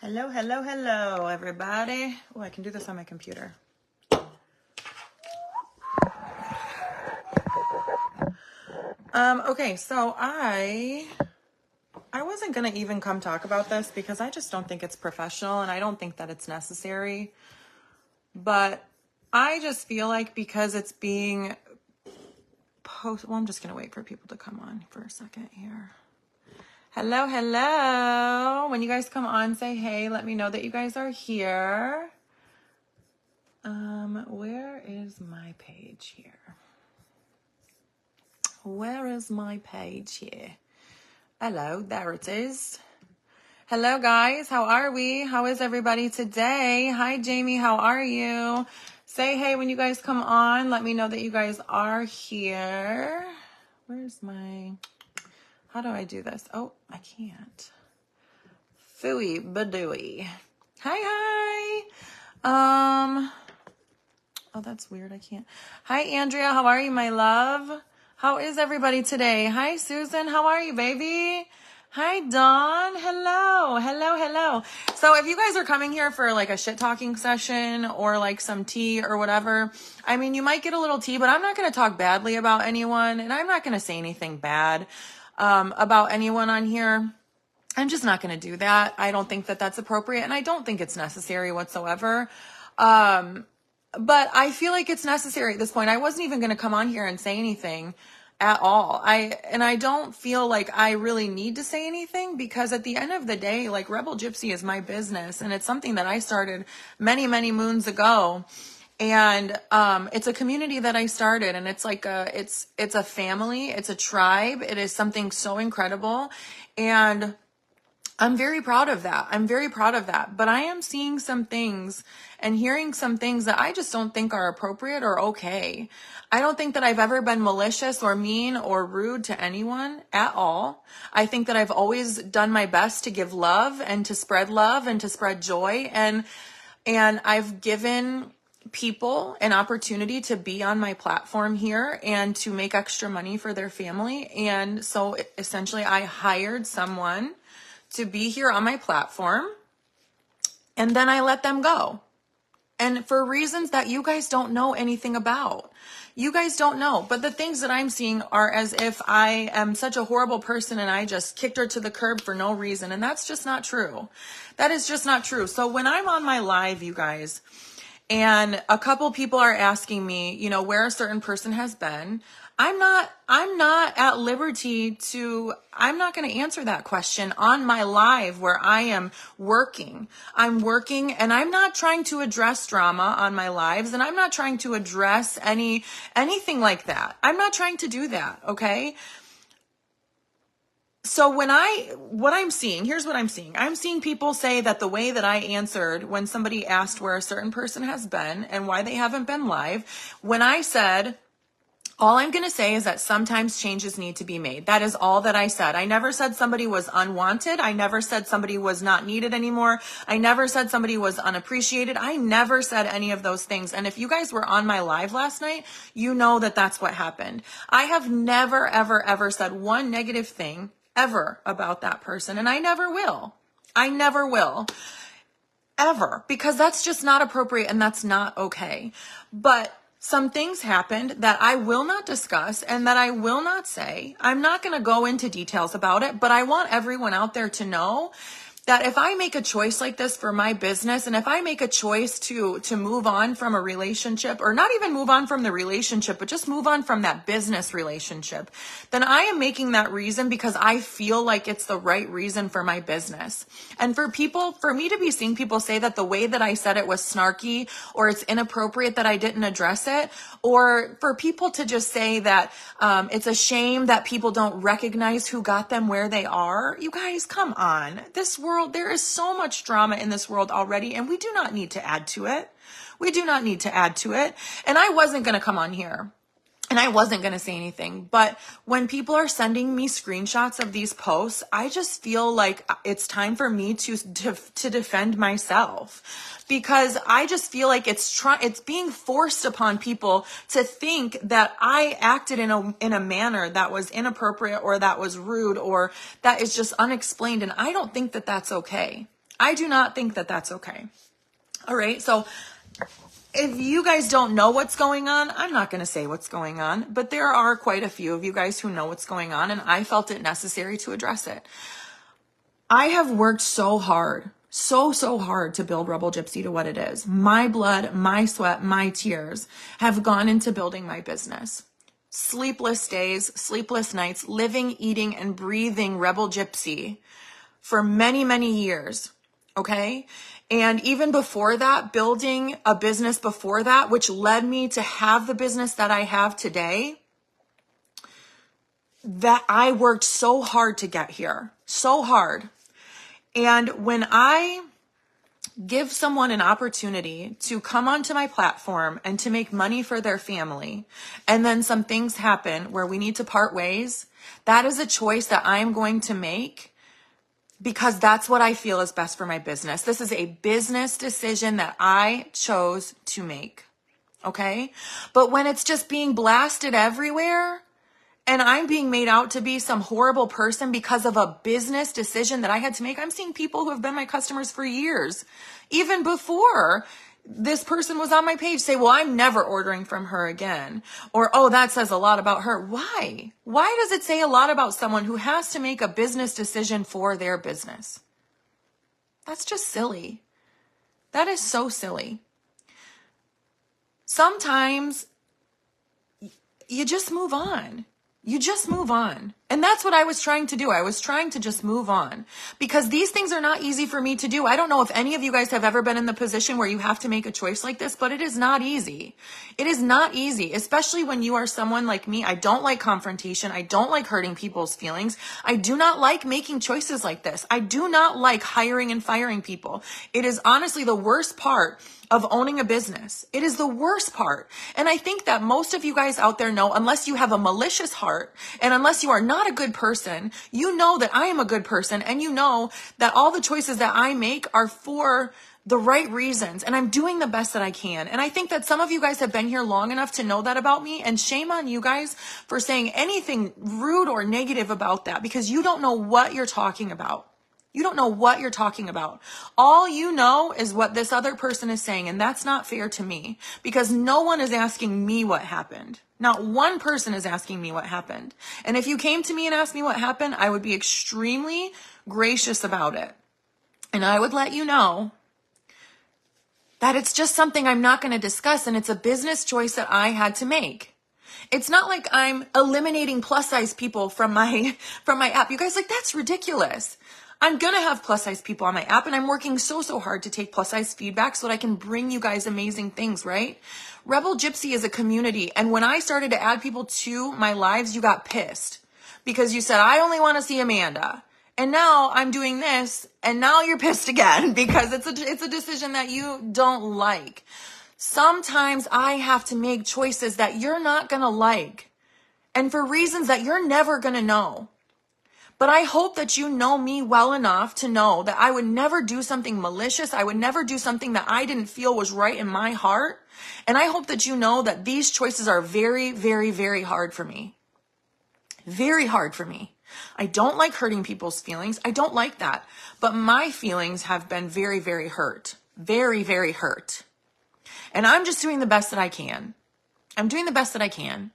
Hello, hello, hello, everybody. Oh, I can do this on my computer. Okay, so I wasn't gonna even come talk about this because I just don't think it's professional and I don't think that it's necessary. But I just feel like because it's being posted, well, I'm just gonna wait for people to come on for a second here. Hello, hello. When you guys come on, say hey. Let me know that you guys are here. Where is my page here? Where is my page here? Hello, there it is. Hello, guys. How are we? How is everybody today? Hi, Jamie. How are you? Say hey when you guys come on. Let me know that you guys are here. Where's my... How do I do this? Oh, I can't. Fooey badooey. Hi. Oh, that's weird. I can't. Hi, Andrea. How are you, my love? How is everybody today? Hi, Susan. How are you, baby? Hi, Dawn. Hello. So if you guys are coming here for like a shit talking session or like some tea or whatever, I mean, you might get a little tea, but I'm not going to talk badly about anyone and I'm not going to say anything bad about anyone on here. I'm just not going to do that. I don't think that that's appropriate and I don't think it's necessary whatsoever. But I feel like it's necessary at this point. I wasn't even going to come on here and say anything at all. I don't feel like I really need to say anything because at the end of the day, like Rebel Gypsy is my business and it's something that I started many, many moons ago. And it's a community that I started and it's like it's a family, it's a tribe. It is something so incredible. And I'm very proud of that. But I am seeing some things and hearing some things that I just don't think are appropriate or okay. I don't think that I've ever been malicious or mean or rude to anyone at all. I think that I've always done my best to give love and to spread joy. And I've given people an opportunity to be on my platform here and to make extra money for their family. And so essentially I hired someone to be here on my platform, and then I let them go. And for reasons that you guys don't know anything about. You guys don't know. But the things that I'm seeing are as if I am such a horrible person and I just kicked her to the curb for no reason. And that's just not true. That is just not true. So when I'm on my live, you guys, and a couple people are asking me, you know, where a certain person has been, I'm not at liberty to, I'm not going to answer that question on my live where I am working. I'm working and I'm not trying to address drama on my lives and I'm not trying to address anything like that. I'm not trying to do that. Okay. So what I'm seeing, here's what I'm seeing. I'm seeing people say that the way that I answered when somebody asked where a certain person has been and why they haven't been live, when I said, all I'm going to say is that sometimes changes need to be made. That is all that I said. I never said somebody was unwanted. I never said somebody was not needed anymore. I never said somebody was unappreciated. I never said any of those things. And if you guys were on my live last night, you know that that's what happened. I have never, ever said one negative thing ever about that person. And I never will. Ever. Because that's just not appropriate and that's not okay. But some things happened that I will not discuss and that I will not say. I'm not going to go into details about it, but I want everyone out there to know that if I make a choice like this for my business and if I make a choice to move on from a relationship or not even move on from the relationship, but just move on from that business relationship, then I am making that reason because I feel like it's the right reason for my business. And for me to be seeing people say that the way that I said it was snarky or it's inappropriate that I didn't address it, or for people to just say that it's a shame that people don't recognize who got them where they are. You guys, come on. This world, there is so much drama in this world already, and we do not need to add to it. And I wasn't going to come on here and I wasn't going to say anything, but when people are sending me screenshots of these posts, I just feel like it's time for me to defend myself, because I just feel like it's being forced upon people to think that I acted in a manner that was inappropriate or that was rude or that is just unexplained. And I don't think that that's okay. I do not think that that's okay. All right. So if you guys don't know what's going on, I'm not going to say what's going on, but there are quite a few of you guys who know what's going on, and I felt it necessary to address it. I have worked so hard, so hard to build Rebel Gypsy to what it is. My blood, my sweat, my tears have gone into building my business. Sleepless days, sleepless nights, living, eating, and breathing Rebel Gypsy for many, many years. Okay. And even before that, building a business before that, which led me to have the business that I have today, that I worked so hard to get here, so hard. And when I give someone an opportunity to come onto my platform and to make money for their family, and then some things happen where we need to part ways, that is a choice that I'm going to make because that's what I feel is best for my business. This is a business decision that I chose to make. Okay? But when it's just being blasted everywhere and I'm being made out to be some horrible person because of a business decision that I had to make, I'm seeing people who have been my customers for years, even before this person was on my page, say, well, I'm never ordering from her again. Or, oh, that says a lot about her. Why? Why does it say a lot about someone who has to make a business decision for their business? That's just silly. That is so silly. Sometimes you just move on. You just move on. And that's what I was trying to do. I was trying to just move on because these things are not easy for me to do. I don't know if any of you guys have ever been in the position where you have to make a choice like this, but it is not easy. It is not easy, especially when you are someone like me. I don't like confrontation. I don't like hurting people's feelings. I do not like making choices like this. I do not like hiring and firing people. It is honestly the worst part of owning a business. It is the worst part. And I think that most of you guys out there know, unless you have a malicious heart and unless you are not a good person, you know that I am a good person and you know that all the choices that I make are for the right reasons and I'm doing the best that I can. And I think that some of you guys have been here long enough to know that about me, and shame on you guys for saying anything rude or negative about that because you don't know what you're talking about. You don't know what you're talking about. All you know is what this other person is saying, and that's not fair to me because no one is asking me what happened. Not one person is asking me what happened. And if you came to me and asked me what happened, I would be extremely gracious about it. And I would let you know that it's just something I'm not going to discuss, and it's a business choice that I had to make. It's not like I'm eliminating plus size people from my app. You guys, like, that's ridiculous. I'm going to have plus size people on my app, and I'm working so hard to take plus size feedback so that I can bring you guys amazing things, right? Rebel Gypsy is a community. And when I started to add people to my lives, you got pissed because you said, I only want to see Amanda. And now I'm doing this, and now you're pissed again because it's a decision that you don't like. Sometimes I have to make choices that you're not going to like, and for reasons that you're never going to know. But I hope that you know me well enough to know that I would never do something malicious. I would never do something that I didn't feel was right in my heart. And I hope that you know that these choices are very, very, very hard for me. Very hard for me. I don't like hurting people's feelings. I don't like that. But my feelings have been very, very hurt. Very, very hurt. And I'm just doing the best that I can. I'm doing the best that I can.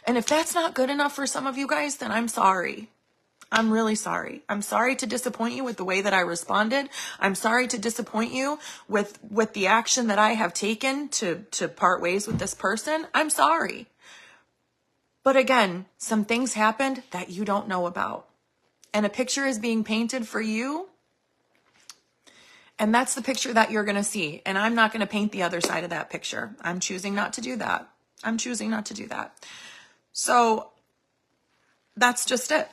And if that's not good enough for some of you guys, then I'm sorry. I'm really sorry. I'm sorry to disappoint you with the way that I responded. I'm sorry to disappoint you with the action that I have taken to part ways with this person. I'm sorry. But again, some things happened that you don't know about. And a picture is being painted for you. And that's the picture that you're going to see. And I'm not going to paint the other side of that picture. I'm choosing not to do that. I'm choosing not to do that. So that's just it.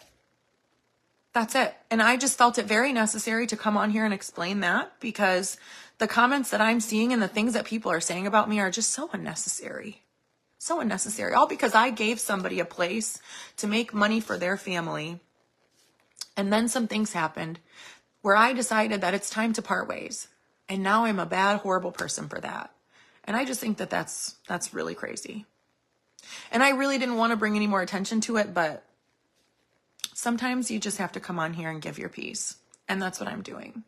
That's it. And I just felt it very necessary to come on here and explain that because the comments that I'm seeing and the things that people are saying about me are just so unnecessary. So unnecessary. All because I gave somebody a place to make money for their family. And then some things happened where I decided that it's time to part ways. And now I'm a bad, horrible person for that. And I just think that that's really crazy. And I really didn't want to bring any more attention to it, but sometimes you just have to come on here and give your piece. And that's what I'm doing.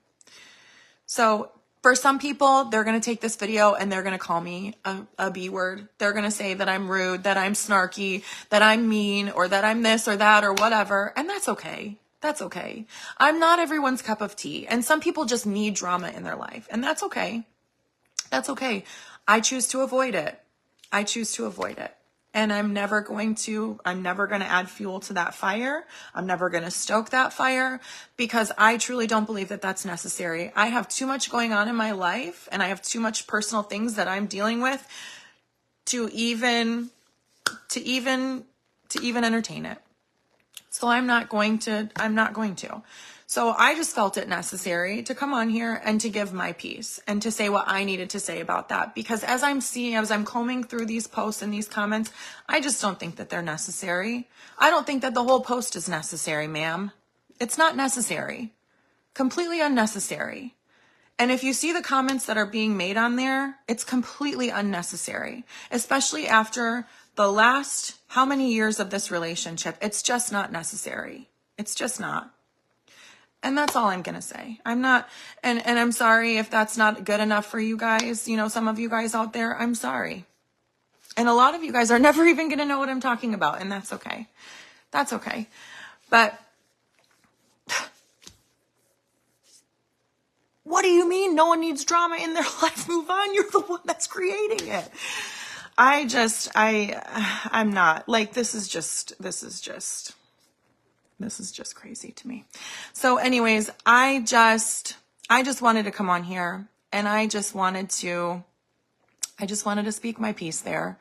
So for some people, they're going to take this video and they're going to call me a B word. They're going to say that I'm rude, that I'm snarky, that I'm mean, or that I'm this or that or whatever. And that's okay. That's okay. I'm not everyone's cup of tea. And some people just need drama in their life. And that's okay. That's okay. I choose to avoid it. I choose to avoid it. And I'm never going to add fuel to that fire. I'm never going to stoke that fire because I truly don't believe that that's necessary. I have too much going on in my life and I have too much personal things that I'm dealing with to even entertain it. So I'm not going to. So I just felt it necessary to come on here and to give my piece and to say what I needed to say about that. Because as I'm combing through these posts and these comments, I just don't think that they're necessary. I don't think that the whole post is necessary, ma'am. It's not necessary. Completely unnecessary. And if you see the comments that are being made on there, it's completely unnecessary, especially after the last how many years of this relationship. It's just not necessary. It's just not. And that's all I'm going to say. I'm not, and I'm sorry if that's not good enough for you guys. You know, some of you guys out there, I'm sorry. And a lot of you guys are never even going to know what I'm talking about. And that's okay. That's okay. But what do you mean no one needs drama in their life? Move on. You're the one that's creating it. I'm not like, this is just crazy to me. So anyways, I just wanted to come on here and I just wanted to speak my piece there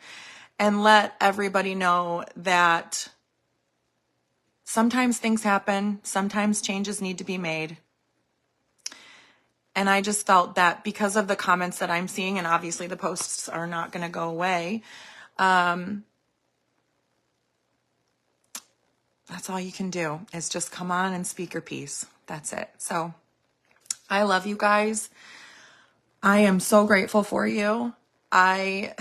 and let everybody know that sometimes things happen, sometimes changes need to be made. And I just felt that because of the comments that I'm seeing, and obviously the posts are not going to go away, that's all you can do is just come on and speak your piece. That's it. So I love you guys. I am so grateful for you. I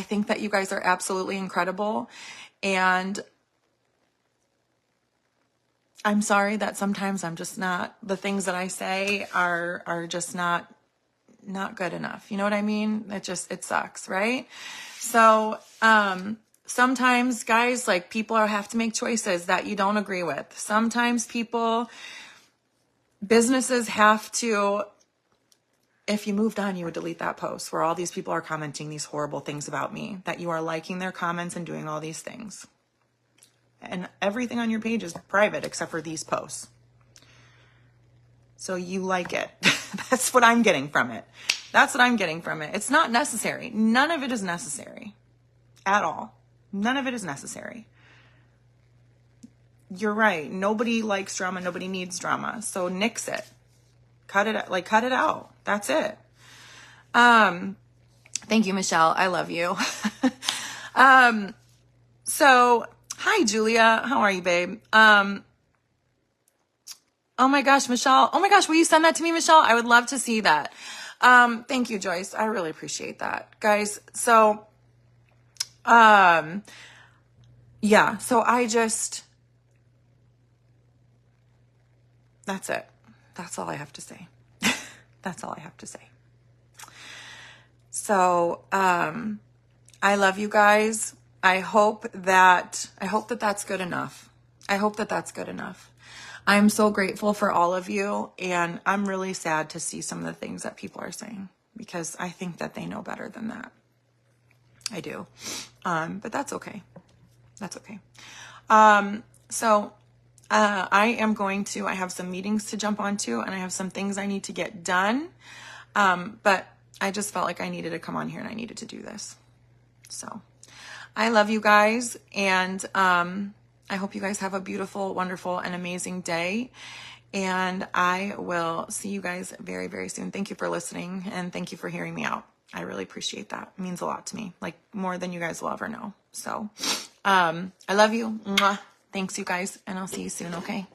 think that you guys are absolutely incredible. And I'm sorry that sometimes I'm just not, the things that I say are just not good enough. You know what I mean? It sucks, right? So, sometimes, guys, like people have to make choices that you don't agree with. Sometimes businesses have to, if you moved on, you would delete that post where all these people are commenting these horrible things about me, that you are liking their comments and doing all these things. And everything on your page is private except for these posts. So you like it. That's what I'm getting from it. That's what I'm getting from it. It's not necessary. None of it is necessary at all. None of it is necessary. You're right. Nobody likes drama. Nobody needs drama. So nix it. Cut it out. That's it. Thank you, Michelle. I love you. So hi, Julia. How are you, babe? Oh my gosh, Michelle. Oh my gosh, will you send that to me, Michelle? I would love to see that. Thank you, Joyce. I really appreciate that, guys. So, yeah, so that's it. That's all I have to say. That's all I have to say. So, I love you guys. I hope that that's good enough. I hope that that's good enough. I'm so grateful for all of you, and I'm really sad to see some of the things that people are saying because I think that they know better than that. I do. But that's okay. That's okay. So I have some meetings to jump onto and I have some things I need to get done. But I just felt like I needed to come on here and I needed to do this. So I love you guys. And, I hope you guys have a beautiful, wonderful, and amazing day. And I will see you guys very, very soon. Thank you for listening and thank you for hearing me out. I really appreciate that. It means a lot to me, like more than you guys will ever know. So, I love you. Mwah. Thanks, you guys. And I'll see you soon. Okay.